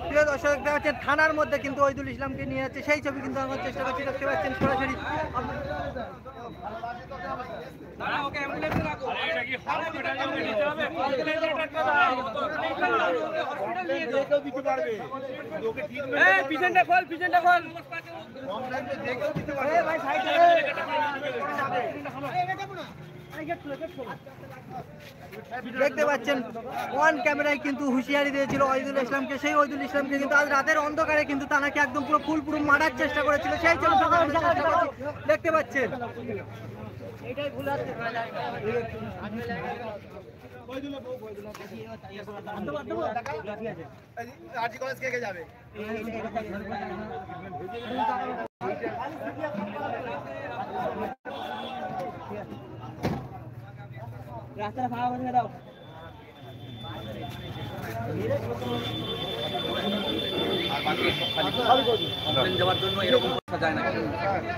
প্রিয় দর্শক দেখতে পাচ্ছেন থানার মধ্যে কিন্তু ওইদুল ইসলামকে নিয়ে যাচ্ছে, সেই ছবি কিন্তু আমার চেষ্টা করছি। দেখতে পাচ্ছেন সরাসরি দেখতে পাচ্ছেন অন ক্যামেরায় কিন্তু হুঁশিয়ারি দিয়েছিল ওইদুল ইসলামকে, সেই ওইদুল ইসলামকে কিন্তু আজ রাতের অন্ধকারে কিন্তু তানাকে একদম পুরো মারার চেষ্টা করেছিল, সেই ছবি দেখতে পাচ্ছেন। এটাই ভুল আছে যাবে রাস্তাটা ফাঁকা করে দাও। যাওয়ার জন্য এরকম করা যায় না,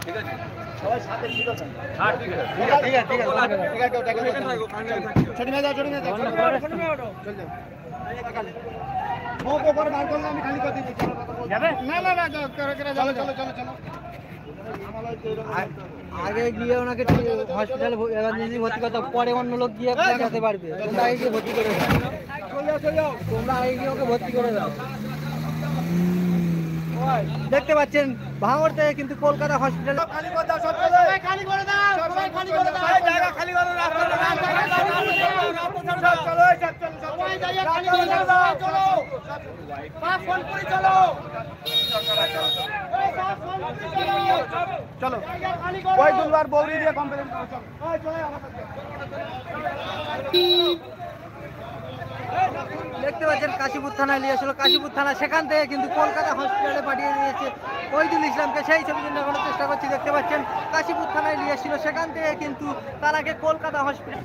ঠিক আছে? সবাই সাথে ছিল তো? হ্যাঁ ঠিক আছে ঠিক আছে ঠিক আছে ছোট মেয়ে যাও ছোট মেয়ে যাও চল যাও মোকো করে বার করলে আমি খালি করে দিই। যাবে না না না করে করে চলো চলো চলো চলো। আগে গিয়ে ওনাকে হসপিটালে এমার্জেন্সি ভর্তি করতে, পরে অন্য লোক গিয়ে দেখাতে পারবে। তোমরা আগে গিয়ে ভর্তি করে দাও, তোমরা আগে গিয়ে ওকে ভর্তি করে দাও। দেখতে পাচ্ছেন ভাঙড় থেকে কিন্তু কলকাতা হসপিটালে খালি করে দাও, সব খালি করে দাও, সবাই খালি করে দাও, জায়গা খালি করো, রাস্তা চলো সবাই জায়গা খালি করে দাও, চলো পাঁচ ফোন করে চলো চলো ওই দুলবার বৌরি দিয়ে কমপ্লেন করো, চলো ওই চলে আমাদের। দেখতে পাচ্ছেন কাশীপুর থানায় নিয়ে এসেছিল, কাশীপুর থানা সেখান থেকে কিন্তু কলকাতা হসপিটালে পাঠিয়ে দিয়েছে ওইদুল ইসলামকে, সেই ছবি কিন্তু এখনো চেষ্টা করছি। দেখতে পাচ্ছেন কাশীপুর থানায় নিয়ে এসেছিল, সেখান থেকে কিন্তু তারাকে কলকাতা হসপিটাল